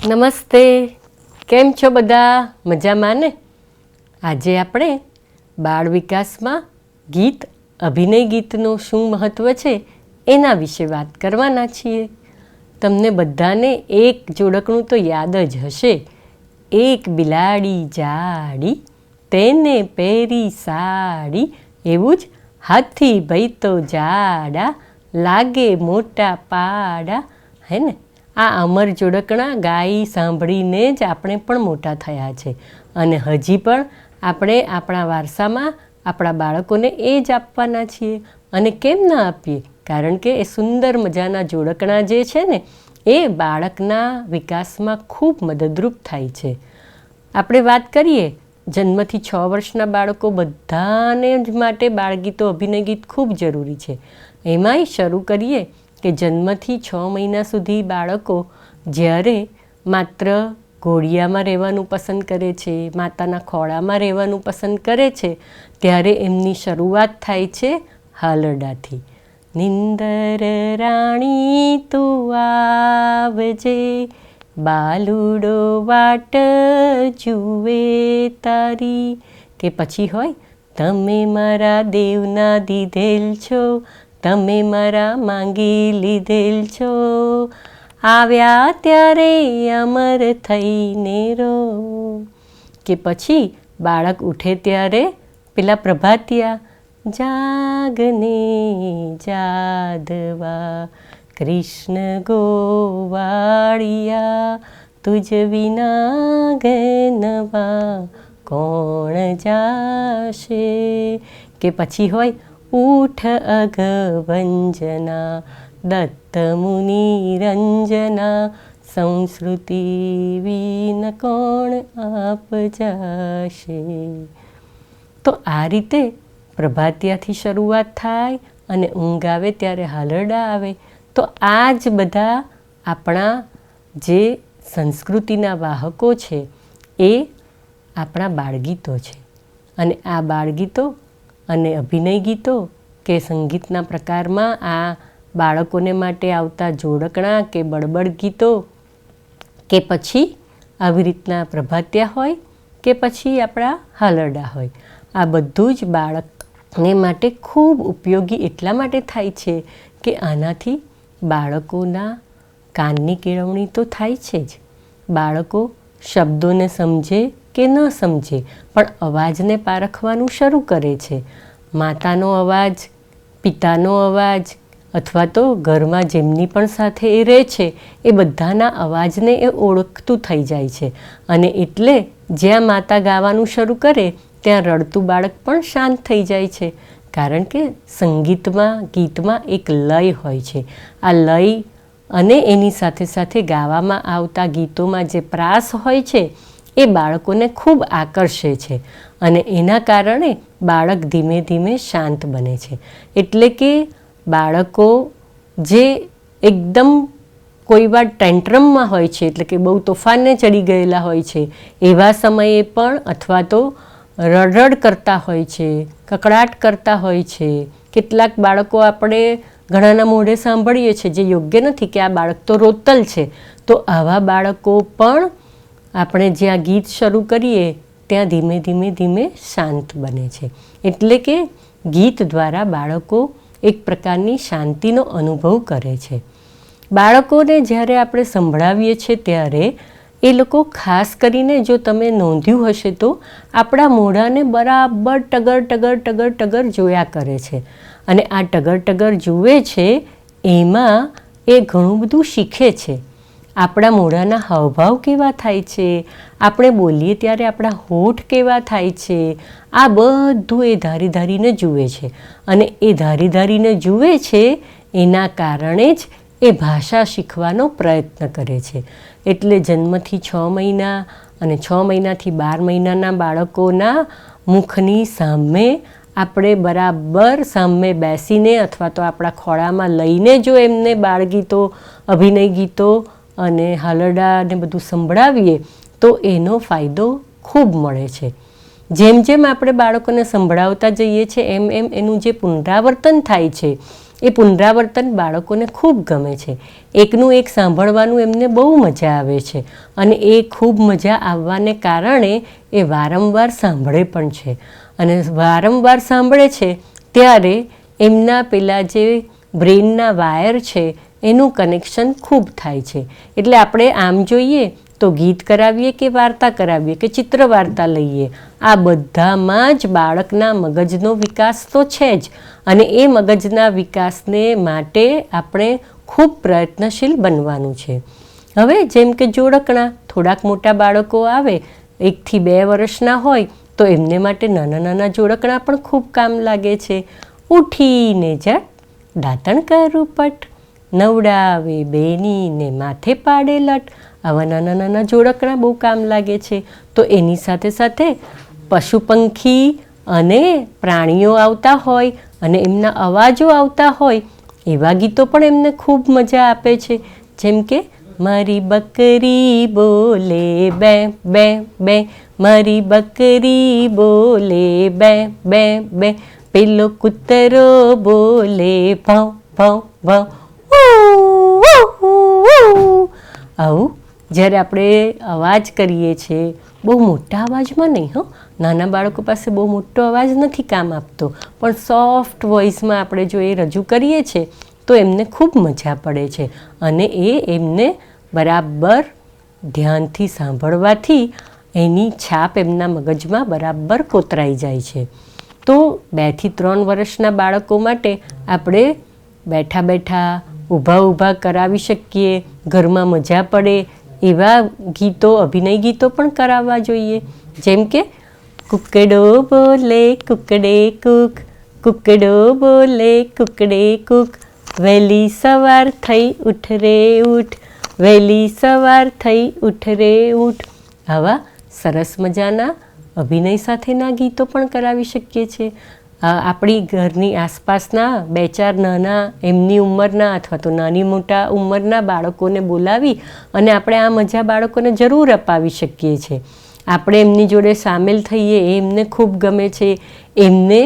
નમસ્તે, કેમ છો બધા? મજામાં ને? આજે આપણે બાળ વિકાસમાં ગીત, અભિનય ગીતનું શું મહત્ત્વ છે એના વિશે વાત કરવાના છીએ. તમને બધાને એક જોડકણું તો યાદ જ હશે. એક બિલાડી જાડી, તેને પહેરી સાડી, એવું જ હાથી ભઈ તો જાડા, લાગે મોટા પાડા. હે ને? આ અમર જોડકણા ગાઈ સાંભળીને જ આપણે પણ મોટા થયા છે અને હજી પણ આપણે આપણા વારસામાં આપણા બાળકોને એ જ આપવાના છીએ. અને કેમ ના આપીએ? કારણ કે એ સુંદર મજાના જોડકણા જે છે ને એ બાળકના વિકાસમાં ખૂબ મદદરૂપ થાય છે. આપણે વાત કરીએ, જન્મથી 6 વર્ષના બાળકો બધાને જ માટે બાળગીતો, અભિનય ગીત ખૂબ જરૂરી છે. એમાંય શરૂ કરીએ કે જન્મથી 6 મહિના સુધી બાળકો જ્યારે માત્ર ઘોડિયામાં રહેવાનું પસંદ કરે છે, માતાના ખોળામાં રહેવાનું પસંદ કરે છે, ત્યારે એમની શરૂઆત થાય છે હાલરડાથી. નિંદર રાણી તું આવજે, બાલુડો વાટ જુએ તારી. કે પછી હોય, તમે મારા દેવના દીધેલ છો, તમે મારા માંગી લીધેલ છો, આવ્યા ત્યારે અમર થઈને રો. કે પછી બાળક ઉઠે ત્યારે પેલા પ્રભાતિયા, જાગને જાદવા, કૃષ્ણ ગોવાળિયા, તુજ વિના ગનવા કોણ જાશે. કે પછી હોય, ઉઠ અઘવંજના, દત્ત મુનિ રંજના, સંસ્કૃતિ વિન કોણ આપ જાશે. તો આ રીતે પ્રભાતિયાથી શરૂઆત થાય અને ઊંઘ આવે ત્યારે હાલરડા આવે. તો આ જ બધા આપણા જે સંસ્કૃતિના વાહકો છે એ આપણા બાળગીતો છે. અને આ બાળગીતો અને અભિનય ગીતો કે સંગીતના પ્રકારમાં આ બાળકોને માટે આવતા જોડકણા કે બળબડ ગીતો કે પછી આવી રીતના પ્રભાતિયા હોય કે પછી આપણા હાલરડા હોય, આ બધું જ બાળકને માટે ખૂબ ઉપયોગી એટલા માટે થાય છે કે આનાથી બાળકોના કાનની કેળવણી તો થાય છે જ. બાળકો શબ્દોને સમજે કે ન સમજે પણ અવાજને પારખવાનું શરૂ કરે છે. માતાનો અવાજ, પિતાનો અવાજ અથવા તો ઘરમાં જેમની પણ સાથે એ રહે છે એ બધાના અવાજને એ ઓળખતું થઈ જાય છે. અને એટલે જ્યાં માતા ગાવાનું શરૂ કરે ત્યાં રડતું બાળક પણ શાંત થઈ જાય છે. કારણ કે સંગીતમાં, ગીતમાં એક લય હોય છે. આ લય અને એની સાથે સાથે ગાવામાં આવતા ગીતોમાં જે પ્રાસ હોય છે એ બાળકોને ખૂબ આકર્ષે છે અને એના કારણે બાળક ધીમે ધીમે શાંત બને છે. એટલે કે બાળકો જે એકદમ કોઈ વાર ટેન્ટ્રમમાં હોય છે, એટલે કે બહુ તોફાનને ચડી ગયેલા હોય છે, એવા સમયે પણ અથવા તો રડરડ કરતા હોય છે, કકળાટ કરતા હોય છે. કેટલાક બાળકો આપણે ઘણાના મોઢે સાંભળીએ છીએ જે યોગ્ય નથી કે આ બાળક તો રોતલ છે. તો આવા બાળકો પણ આપણે જ્યાં ગીત શરૂ કરીએ ત્યાં ધીમે ધીમે ધીમે શાંત બને છે. એટલે કે ગીત દ્વારા બાળકો એક પ્રકારની શાંતિનો અનુભવ કરે છે. બાળકોને જ્યારે આપણે સંભળાવીએ છીએ ત્યારે એ લોકો ખાસ કરીને જો તમે નોંધ્યું હશે તો આપણા મોઢાને બરાબર ટગર ટગર ટગર ટગર જોયા કરે છે. અને આ ટગર ટગર જુએ છે એમાં એ ઘણું બધું શીખે છે. આપણા મોઢાના હાવભાવ કેવા થાય છે, આપણે બોલીએ ત્યારે આપણા હોઠ કેવા થાય છે, આ બધું એ ધારી ધારીને જુએ છે. અને એ ધારી ધારીને જુએ છે એના કારણે જ એ ભાષા શીખવાનો પ્રયત્ન કરે છે. એટલે જન્મથી 6 મહિના અને 6 મહિનાથી 12 મહિનાના બાળકોના મુખની સામે આપણે બરાબર સામે બેસીને અથવા તો આપણા ખોળામાં લઈને જો એમને બાળગીતો, અભિનય ગીતો અને હાલરડા ને બધું સંભળાવીએ તો એનો ફાયદો ખૂબ મળે છે. જેમ જેમ આપણે બાળકોને સંભળાવતા જઈએ છીએ એમ એમ એનું જે પુનરાવર્તન થાય છે એ પુનરાવર્તન બાળકોને ખૂબ ગમે છે. એકનું એક સાંભળવાનું એમને બહુ મજા આવે છે અને એ ખૂબ મજા આવવાને કારણે એ વારંવાર સાંભળે પણ છે. અને વારંવાર સાંભળે છે ત્યારે એમના પેલા જે બ્રેનના વાયર છે એનું કનેક્શન ખૂબ થાય છે. એટલે આપણે આમ જોઈએ તો ગીત કરાવીએ કે વાર્તા કરાવીએ કે ચિત્ર વાર્તા લઈએ, આ બધામાં જ બાળકના મગજનો વિકાસ તો છે જ. અને એ મગજના વિકાસને માટે આપણે ખૂબ પ્રયત્નશીલ બનવાનું છે. હવે જેમ કે જોડકણા, થોડાક મોટા બાળકો આવે 1 થી 2 વર્ષના હોય તો એમને માટે નાના નાના જોડકણા પણ ખૂબ કામ લાગે છે. ઉઠીને જટ દાંતણ કરું પટ, નવડાવે બેનીને માથે પાડે લટ, આવા નાના નાના જોડકણા બહુ કામ લાગે છે. તો એની સાથે સાથે પશુ પંખી અને પ્રાણીઓ આવતા હોય અને એમના અવાજો આવતા હોય એવા ગીતો પણ એમને ખૂબ મજા આપે છે. જેમ કે મારી બકરી બોલે બે બે બે, મારી બકરી બોલે બે બે બે, પેલો કૂતરો બોલે ભાવ ભાવ ભાવ. આવું જ્યારે આપણે અવાજ કરીએ છીએ, બહુ મોટા અવાજમાં નહીં હો, નાના બાળકો પાસે બહુ મોટો અવાજ નથી કામ આપતો, પણ સોફ્ટ વોઇસમાં આપણે જો એ રજૂ કરીએ છીએ તો એમને ખૂબ મજા પડે છે. અને એમને બરાબર ધ્યાનથી સાંભળવાથી એની છાપ એમના મગજમાં બરાબર કોતરાઈ જાય છે. તો 2 થી 3 વર્ષના બાળકો માટે આપણે બેઠા બેઠા ઊભા ઊભા કરાવી શકીએ, ઘરમાં મજા પડે એવા ગીતો, અભિનય ગીતો પણ કરાવવા જોઈએ. જેમ કે કુકડો બોલે કુકડે કૂક, કુકડો બોલે કુકડે કૂક, વહેલી સવાર થઈ ઉઠ રે ઉઠ, વહેલી સવાર થઈ ઉઠ રે ઉઠ. આવા સરસ મજાના અભિનય સાથેના ગીતો પણ કરાવી શકીએ છીએ. આપણી ઘરની આસપાસના 2-4 નાના એમની ઉંમરના અથવા તો નાની મોટા ઉંમરના બાળકોને બોલાવી અને આપણે આ મજા બાળકોને જરૂર અપાવી શકીએ છીએ. આપણે એમની જોડે સામેલ થઈએ, એ એમને ખૂબ ગમે છે. એમને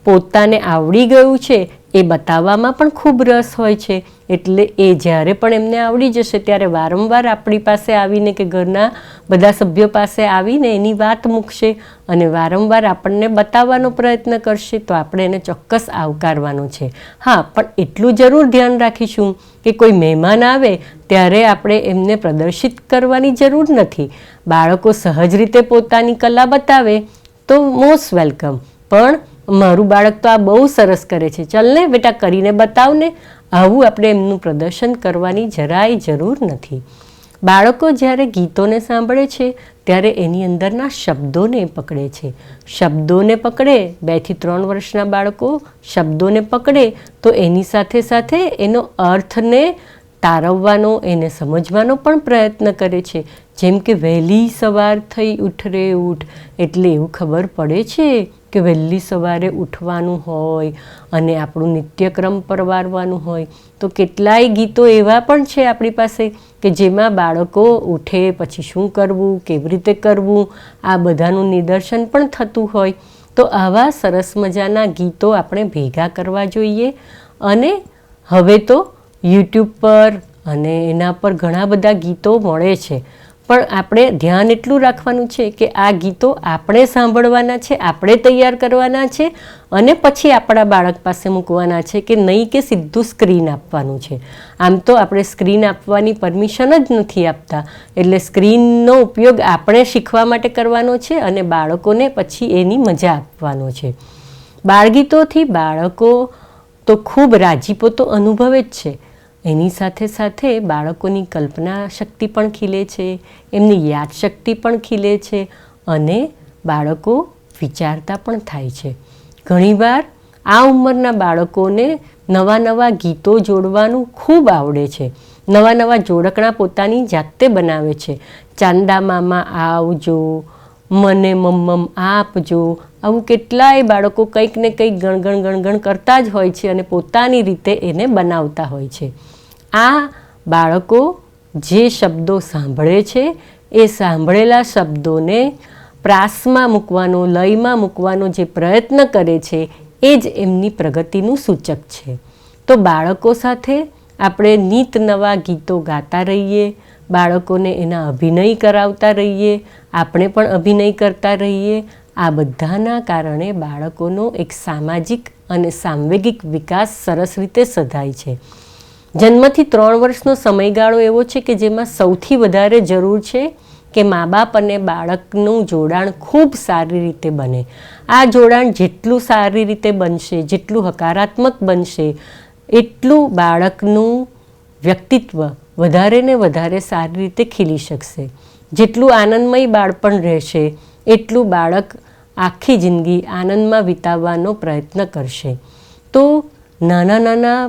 પોતાને આવડી ગયું છે એ બતાવવામાં પણ ખૂબ રસ હોય છે. એટલે એ જ્યારે પણ એમને આવડી જશે ત્યારે વારંવાર આપણી પાસે આવીને કે ઘરના બધા સભ્યો પાસે આવીને એની વાત મૂકશે અને વારંવાર આપણને બતાવવાનો પ્રયત્ન કરશે. તો આપણે એને ચોક્કસ આવકારવાનો છે. હા, પણ એટલું જરૂર ધ્યાન રાખીશું કે કોઈ મહેમાન આવે ત્યારે આપણે એમને પ્રદર્શિત કરવાની જરૂર નથી. બાળકો સહજ રીતે પોતાની કલા બતાવે તો મોસ્ટ વેલકમ. પણ મારું બાળક તો આ બહુ સરસ કરે છે, ચાલ ને બેટા કરીને બતાવને, આવું આપણે એમનું પ્રદર્શન કરવાની જરાય જરૂર નથી. બાળકો જ્યારે ગીતોને સાંભળે છે ત્યારે એની અંદરના શબ્દોને પકડે છે. શબ્દોને પકડે, 2 થી 3 વર્ષના બાળકો શબ્દોને પકડે તો એની સાથે સાથે એનો અર્થને તારવવાનો, એને સમજવાનો પણ પ્રયત્ન કરે છે. જેમ કે વહેલી સવાર થઈ ઉઠ રે ઉઠ, એટલે એવું ખબર પડે છે કે વહેલી સવારે ઉઠવાનું હોય અને આપણું નિત્યક્રમ પરવારવાનું હોય. તો કેટલાય ગીતો એવા પણ છે આપણી પાસે કે જેમાં બાળકો ઉઠે પછી શું કરવું, કેવી રીતે કરવું, આ બધાનું નિદર્શન પણ થતું હોય. તો આવા સરસ મજાના ગીતો આપણે ભેગા કરવા જોઈએ. અને હવે તો યુટ્યુબ પર અને એના પર ઘણા બધા ગીતો મળે છે, પણ આપણે ધ્યાન એટલું રાખવાનું છે કે આ ગીતો આપણે સાંભળવાના છે, આપણે તૈયાર કરવાના છે અને પછી આપણા બાળક પાસે મૂકવાના છે, કે નહીં કે સીધું સ્ક્રીન આપવાનું છે. આમ તો આપણે સ્ક્રીન આપવાની પરમિશન જ નથી આપતા. એટલે સ્ક્રીનનો ઉપયોગ આપણે શીખવા માટે કરવાનો છે અને બાળકોને પછી એની મજા આપવાનો છે. બાળગીતોથી બાળકો તો ખૂબ રાજીપો તો અનુભવે જ છે. એની સાથે સાથે બાળકોની કલ્પના શક્તિ પણ ખીલે છે, એમની યાદશક્તિ પણ ખીલે છે અને બાળકો વિચારતા પણ થાય છે. ઘણીવાર આ ઉંમરના બાળકોને નવા નવા ગીતો જોડવાનું ખૂબ આવડે છે. નવા નવા જોડકણા પોતાની જાતે બનાવે છે. ચાંદા મામા આવજો, મને મમ્મમ આપજો, આવું કેટલાય બાળકો કંઈક ને કંઈક ગણગણ ગણગણ કરતા જ હોય છે અને પોતાની રીતે એને બનાવતા હોય છે. આ બાળકો જે શબ્દો સાંભળે છે એ સાંભળેલા શબ્દોને પ્રાસમાં મૂકવાનો, લયમાં મૂકવાનો જે પ્રયત્ન કરે છે એ જ એમની પ્રગતિનું સૂચક છે. તો બાળકો સાથે આપણે નીત નવા ગીતો ગાતા રહીએ, બાળકોને એના અભિનય કરાવતા રહીએ, આપણે પણ અભિનય કરતા રહીએ. આ બધાના કારણે બાળકોનો એક સામાજિક અને સાંવેગિક વિકાસ સરસ રીતે સધાય છે. જન્મથી 3 વર્ષનો સમયગાળો એવો છે કે જેમાં સૌથી વધારે જરૂર છે કે મા બાપ અને બાળકનું જોડાણ ખૂબ સારી રીતે બને. આ જોડાણ જેટલું સારી રીતે બનશે, જેટલું હકારાત્મક બનશે, એટલું બાળકનું વ્યક્તિત્વ વધારે ને વધારે સારી રીતે ખીલી શકશે. જેટલું આનંદમય બાળપણ રહેશે, એટલું બાળક આખી જિંદગી આનંદમાં વિતાવવાનો પ્રયત્ન કરશે. તો નાના નાના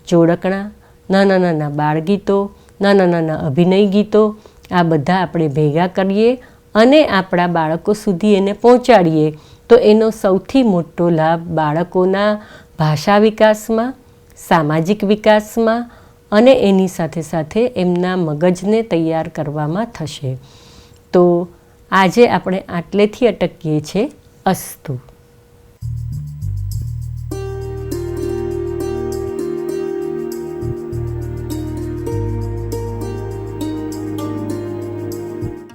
જોડકણા, નાના નાના બાળગીતો, નાના નાના અભિનય ગીતો, આ બધા આપણે ભેગા કરીએ અને આપણા બાળકો સુધી એને પહોંચાડીએ તો એનો સૌથી મોટો લાભ બાળકોના ભાષા વિકાસમાં, સામાજિક વિકાસમાં અને એની સાથે સાથે એમના મગજને તૈયાર કરવામાં થશે. તો આજે આપણે આટલેથી અટકીએ છીએ. અસ્તુ.